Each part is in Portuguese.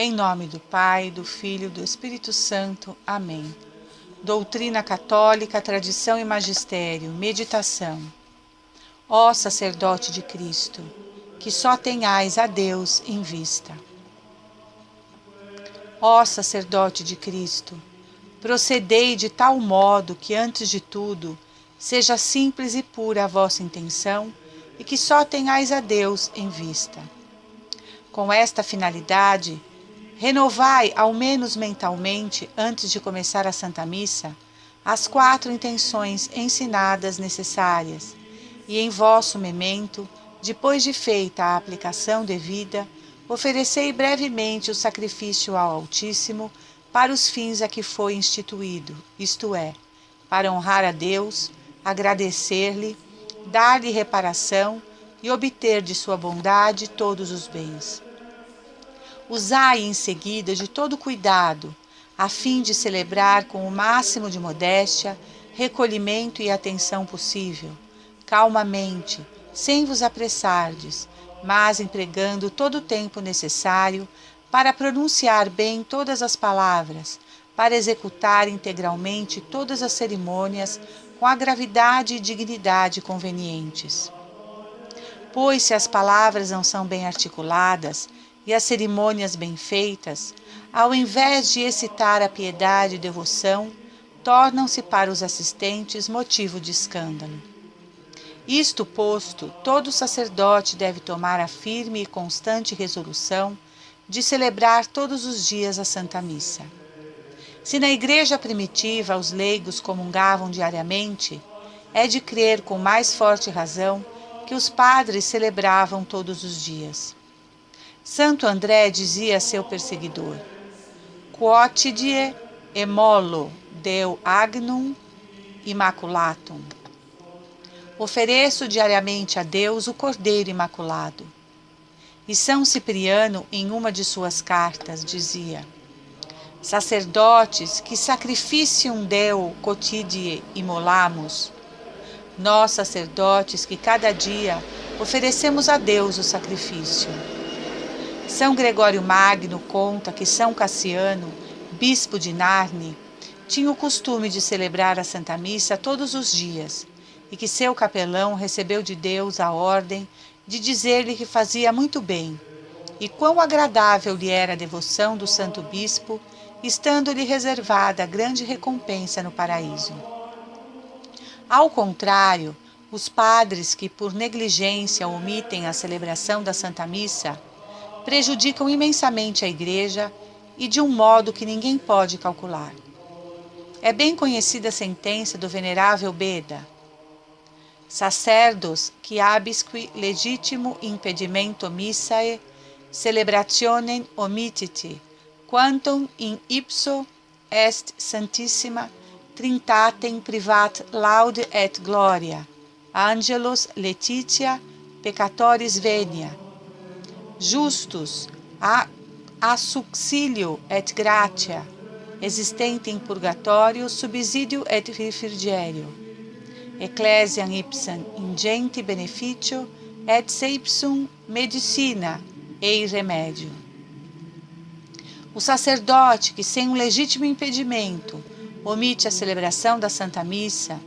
Em nome do Pai, do Filho e do Espírito Santo. Amém. Doutrina católica, tradição e magistério. Meditação. Ó sacerdote de Cristo, que só tenhais a Deus em vista. Ó sacerdote de Cristo, procedei de tal modo que, antes de tudo, seja simples e pura a vossa intenção e que só tenhais a Deus em vista. Com esta finalidade, renovai, ao menos mentalmente, antes de começar a Santa Missa, as 4 intenções ensinadas necessárias, e em vosso memento, depois de feita a aplicação devida, oferecei brevemente o sacrifício ao Altíssimo para os fins a que foi instituído, isto é, para honrar a Deus, agradecer-lhe, dar-lhe reparação e obter de sua bondade todos os bens. Usai em seguida de todo cuidado, a fim de celebrar com o máximo de modéstia, recolhimento e atenção possível, calmamente, sem vos apressardes, mas empregando todo o tempo necessário para pronunciar bem todas as palavras, para executar integralmente todas as cerimônias com a gravidade e dignidade convenientes. Pois se as palavras não são bem articuladas e as cerimônias bem feitas, ao invés de excitar a piedade e devoção, tornam-se para os assistentes motivo de escândalo. Isto posto, todo sacerdote deve tomar a firme e constante resolução de celebrar todos os dias a Santa Missa. Se na igreja primitiva os leigos comungavam diariamente, é de crer com mais forte razão que os padres celebravam todos os dias. Santo André dizia a seu perseguidor: Quotidie emolo Deo agnum immaculatum. Ofereço diariamente a Deus o Cordeiro Imaculado. E São Cipriano, em uma de suas cartas, dizia: Sacerdotes, que sacrificium Deo quotidie immolamus. Nós, sacerdotes, que cada dia oferecemos a Deus o sacrifício. São Gregório Magno conta que São Cassiano, bispo de Narni, tinha o costume de celebrar a Santa Missa todos os dias e que seu capelão recebeu de Deus a ordem de dizer-lhe que fazia muito bem e quão agradável lhe era a devoção do santo bispo, estando-lhe reservada grande recompensa no paraíso. Ao contrário, os padres que por negligência omitem a celebração da Santa Missa prejudicam imensamente a Igreja e de um modo que ninguém pode calcular. É bem conhecida a sentença do venerável Beda: Sacerdos qui abisque legitimo impedimento missae celebrationem omititi, quantum in ipso est santissima trinitatem privat laude et gloria, angelos letitia peccatoris venia, justus a subsilio et gratia, existentem purgatorio subsidio et refrigerio, ecclesiam ipsam ingenti beneficio et se ipsum medicina ei remédio. O sacerdote que, sem um legítimo impedimento, omite a celebração da Santa Missa,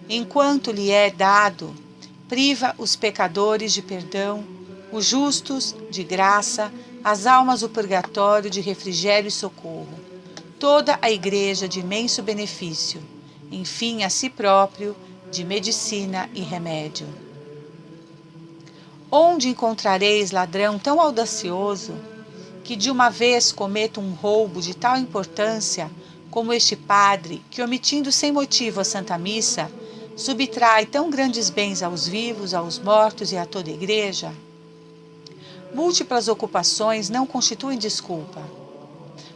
enquanto lhe é dado, priva os pecadores de perdão, os justos de graça, as almas do purgatório de refrigério e socorro, toda a Igreja de imenso benefício, enfim a si próprio de medicina e remédio. Onde encontrareis ladrão tão audacioso que de uma vez cometa um roubo de tal importância como este padre que, omitindo sem motivo a Santa Missa, subtrai tão grandes bens aos vivos, aos mortos e a toda a Igreja? Múltiplas ocupações não constituem desculpa.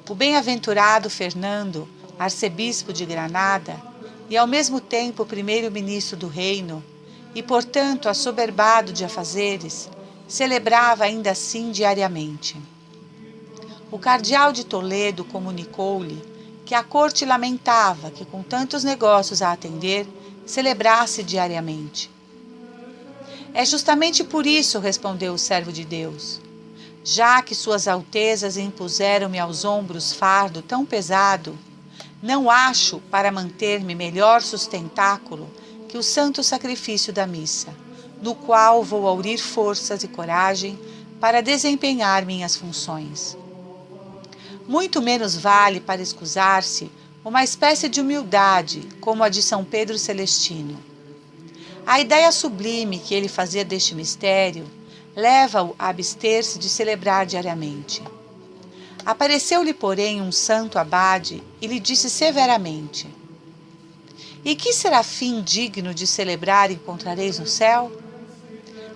O bem-aventurado Fernando, arcebispo de Granada, e ao mesmo tempo primeiro-ministro do reino, e portanto assoberbado de afazeres, celebrava ainda assim diariamente. O cardeal de Toledo comunicou-lhe que a corte lamentava que, com tantos negócios a atender, celebrasse diariamente. É justamente por isso, respondeu o servo de Deus, Já que suas altezas impuseram-me aos ombros fardo tão pesado, não acho para manter-me melhor sustentáculo que o santo sacrifício da missa, no qual vou aurir forças e coragem para desempenhar minhas funções. Muito menos vale para escusar-se uma espécie de humildade como a de São Pedro Celestino. A ideia sublime que ele fazia deste mistério leva-o a abster-se de celebrar diariamente. Apareceu-lhe, porém, um santo abade e lhe disse severamente: E que serafim digno de celebrar encontrareis no céu?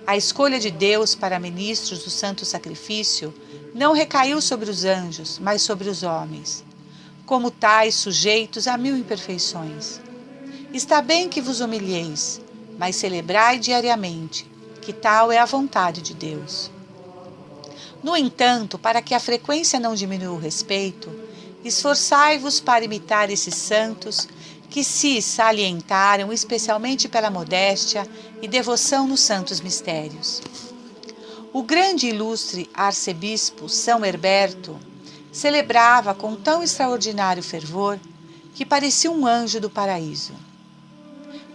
A escolha de Deus para ministros do santo sacrifício não recaiu sobre os anjos, mas sobre os homens, como tais sujeitos a 1000 imperfeições. Está bem que vos humilheis, mas celebrai diariamente, que tal é a vontade de Deus. No entanto, para que a frequência não diminua o respeito, esforçai-vos para imitar esses santos que se salientaram especialmente pela modéstia e devoção nos santos mistérios. O grande e ilustre arcebispo São Herberto celebrava com tão extraordinário fervor que parecia um anjo do paraíso.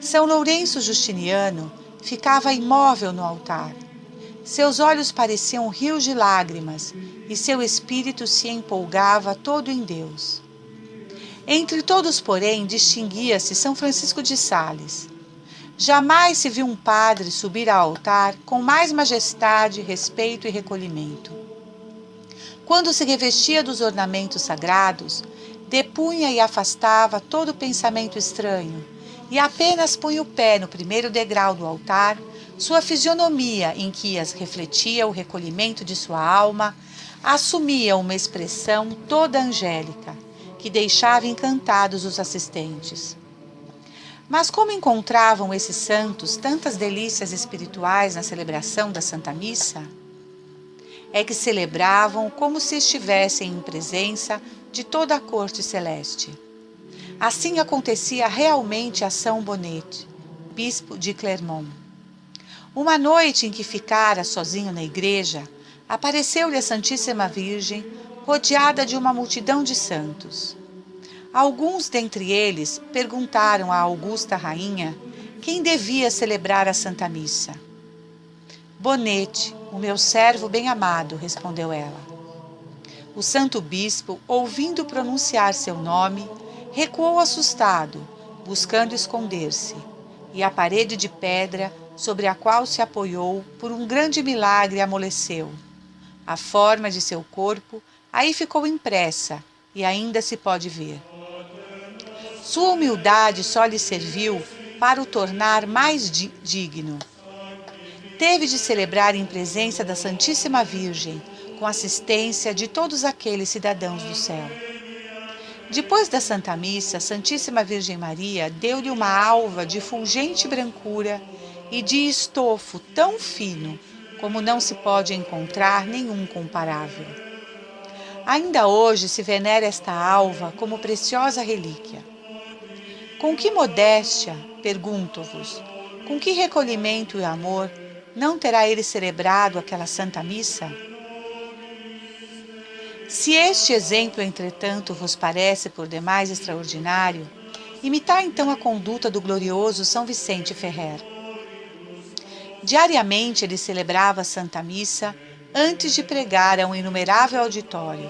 São Lourenço Justiniano ficava imóvel no altar. Seus olhos pareciam rios de lágrimas e seu espírito se empolgava todo em Deus. Entre todos, porém, distinguia-se São Francisco de Sales. Jamais se viu um padre subir ao altar com mais majestade, respeito e recolhimento. Quando se revestia dos ornamentos sagrados, depunha e afastava todo pensamento estranho, e apenas punha o pé no primeiro degrau do altar, sua fisionomia, em que as refletia o recolhimento de sua alma, assumia uma expressão toda angélica, que deixava encantados os assistentes. Mas como encontravam esses santos tantas delícias espirituais na celebração da Santa Missa? É que celebravam como se estivessem em presença de toda a corte celeste. Assim acontecia realmente a São Bonete, bispo de Clermont. Uma noite em que ficara sozinho na igreja, apareceu-lhe a Santíssima Virgem, rodeada de uma multidão de santos. Alguns dentre eles perguntaram à augusta rainha quem devia celebrar a Santa Missa. Bonete, o meu servo bem-amado, respondeu ela. O santo bispo, ouvindo pronunciar seu nome, recuou assustado, buscando esconder-se, e a parede de pedra sobre a qual se apoiou por um grande milagre amoleceu. A forma de seu corpo aí ficou impressa e ainda se pode ver. Sua humildade só lhe serviu para o tornar mais digno. Teve de celebrar em presença da Santíssima Virgem, com assistência de todos aqueles cidadãos do céu. Depois da Santa Missa, a Santíssima Virgem Maria deu-lhe uma alva de fulgente brancura e de estofo tão fino como não se pode encontrar nenhum comparável. Ainda hoje se venera esta alva como preciosa relíquia. Com que modéstia, pergunto-vos, com que recolhimento e amor não terá ele celebrado aquela Santa Missa? Se este exemplo, entretanto, vos parece por demais extraordinário, imitai então a conduta do glorioso São Vicente Ferrer. Diariamente ele celebrava a Santa Missa antes de pregar a um inumerável auditório.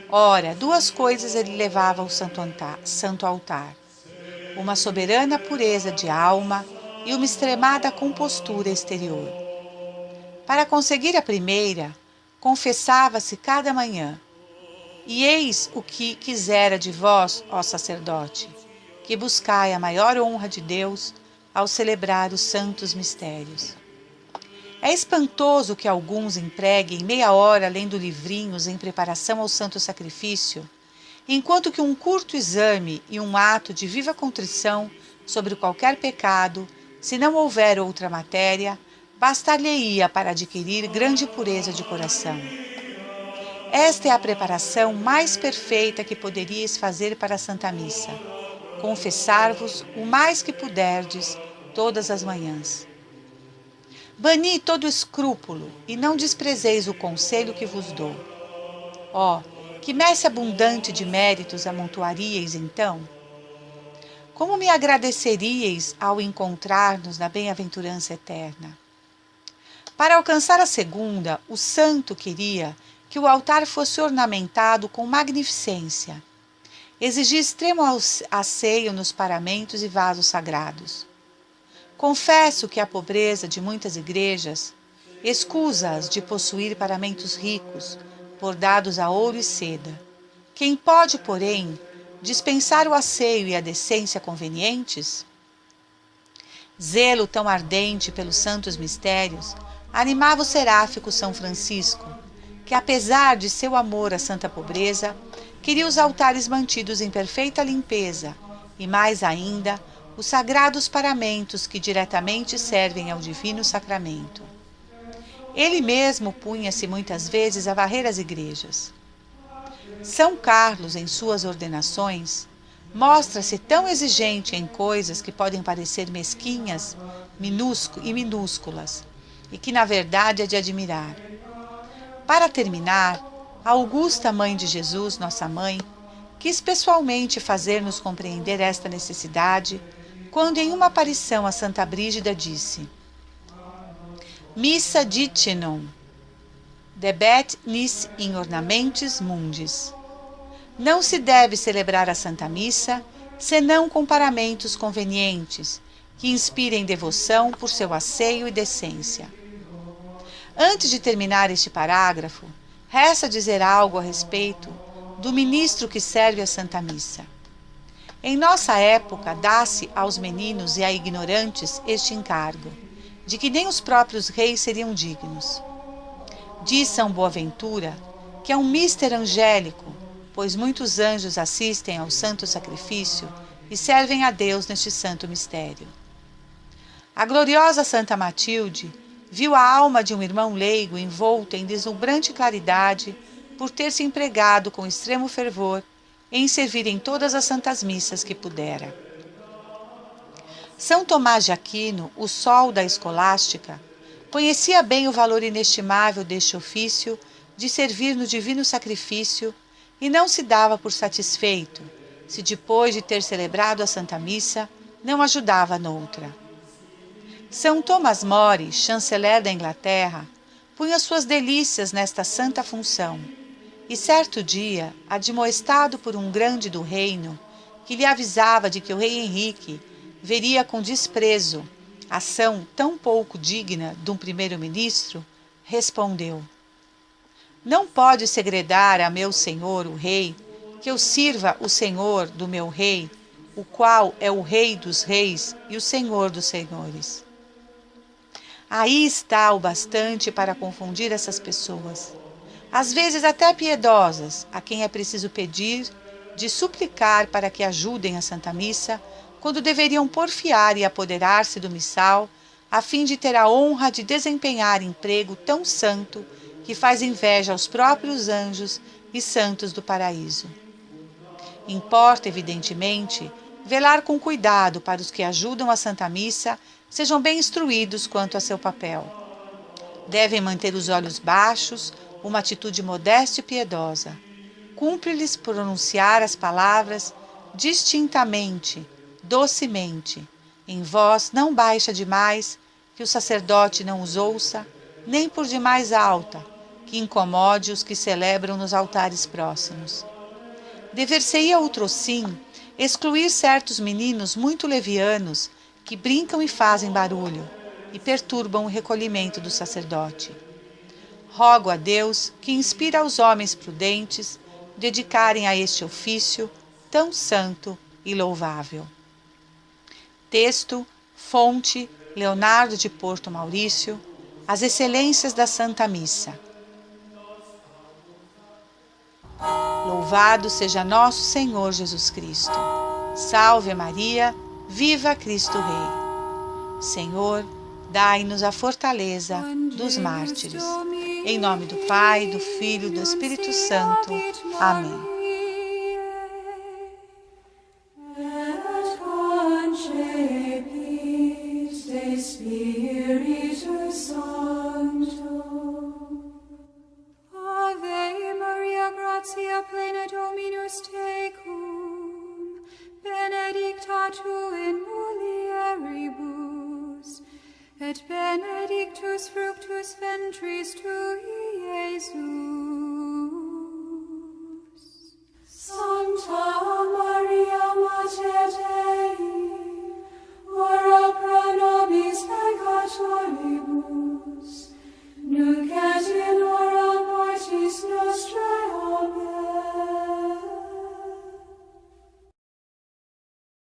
Ora, 2 coisas ele levava ao santo altar: uma soberana pureza de alma e uma extremada compostura exterior. Para conseguir a primeira, confessava-se cada manhã: E eis o que quisera de vós, ó sacerdote, que buscai a maior honra de Deus ao celebrar os santos mistérios. É espantoso que alguns empreguem meia hora lendo livrinhos em preparação ao santo sacrifício, enquanto que um curto exame e um ato de viva contrição sobre qualquer pecado, se não houver outra matéria, bastar-lhe-ia para adquirir grande pureza de coração. Esta é a preparação mais perfeita que poderíeis fazer para a Santa Missa: confessar-vos o mais que puderdes todas as manhãs. Bani todo escrúpulo e não desprezeis o conselho que vos dou. Ó, que messe abundante de méritos amontoaríeis então? Como me agradeceríeis ao encontrar-nos na bem-aventurança eterna? Para alcançar a segunda, o santo queria que o altar fosse ornamentado com magnificência. Exigia extremo asseio nos paramentos e vasos sagrados. Confesso que a pobreza de muitas igrejas escusa-as de possuir paramentos ricos, bordados a ouro e seda. Quem pode, porém, dispensar o asseio e a decência convenientes? Zelo tão ardente pelos santos mistérios animava o seráfico São Francisco, que, apesar de seu amor à santa pobreza, queria os altares mantidos em perfeita limpeza e, mais ainda, os sagrados paramentos que diretamente servem ao divino sacramento. Ele mesmo punha-se muitas vezes a varrer as igrejas. São Carlos, em suas ordenações, mostra-se tão exigente em coisas que podem parecer mesquinhas e minúsculas, e que na verdade é de admirar. Para terminar, a augusta Mãe de Jesus, nossa Mãe, quis pessoalmente fazer-nos compreender esta necessidade, quando em uma aparição a Santa Brígida disse: Missa ditinum, debet nis in ornamentis mundis. Não se deve celebrar a Santa Missa senão com paramentos convenientes, que inspirem devoção por seu asseio e decência. Antes de terminar este parágrafo, resta dizer algo a respeito do ministro que serve a Santa Missa. Em nossa época, dá-se aos meninos e a ignorantes este encargo, de que nem os próprios reis seriam dignos. Diz São Boaventura que é um mister angélico, pois muitos anjos assistem ao santo sacrifício e servem a Deus neste santo mistério. A gloriosa Santa Matilde viu a alma de um irmão leigo envolta em deslumbrante claridade por ter se empregado com extremo fervor em servir em todas as santas missas que pudera. São Tomás de Aquino, o sol da escolástica, conhecia bem o valor inestimável deste ofício de servir no divino sacrifício e não se dava por satisfeito, se depois de ter celebrado a Santa Missa, não ajudava noutra. São Thomas More, chanceler da Inglaterra, punha suas delícias nesta santa função, e certo dia, admoestado por um grande do reino, que lhe avisava de que o rei Henrique veria com desprezo ação tão pouco digna de um primeiro-ministro, respondeu: Não pode segredar a meu senhor, o rei, que eu sirva o senhor do meu rei, o qual é o rei dos reis e o senhor dos senhores. Aí está o bastante para confundir essas pessoas, às vezes até piedosas, a quem é preciso pedir, de suplicar para que ajudem a Santa Missa, quando deveriam porfiar e apoderar-se do missal, a fim de ter a honra de desempenhar emprego tão santo que faz inveja aos próprios anjos e santos do paraíso. Importa, evidentemente, velar com cuidado para os que ajudam a Santa Missa sejam bem instruídos quanto a seu papel. Devem manter os olhos baixos, uma atitude modesta e piedosa. Cumpre-lhes pronunciar as palavras distintamente, docemente, em voz não baixa demais, que o sacerdote não os ouça, nem por demais alta, que incomode os que celebram nos altares próximos. Dever-se-ia outrossim excluir certos meninos muito levianos que brincam e fazem barulho e perturbam o recolhimento do sacerdote. Rogo a Deus que inspire aos homens prudentes dedicarem a este ofício tão santo e louvável. Texto, fonte, Leonardo de Porto Maurício, As Excelências da Santa Missa. Louvado seja nosso Senhor Jesus Cristo. Salve Maria, viva Cristo Rei. Senhor, dai-nos a fortaleza dos mártires. Em nome do Pai, do Filho e do Espírito Santo. Amém. Spiritus Sancto. Ave Maria, gratia plena Dominus tecum, benedicta tu in mulieribus, et benedictus fructus ventris tui, Iesus.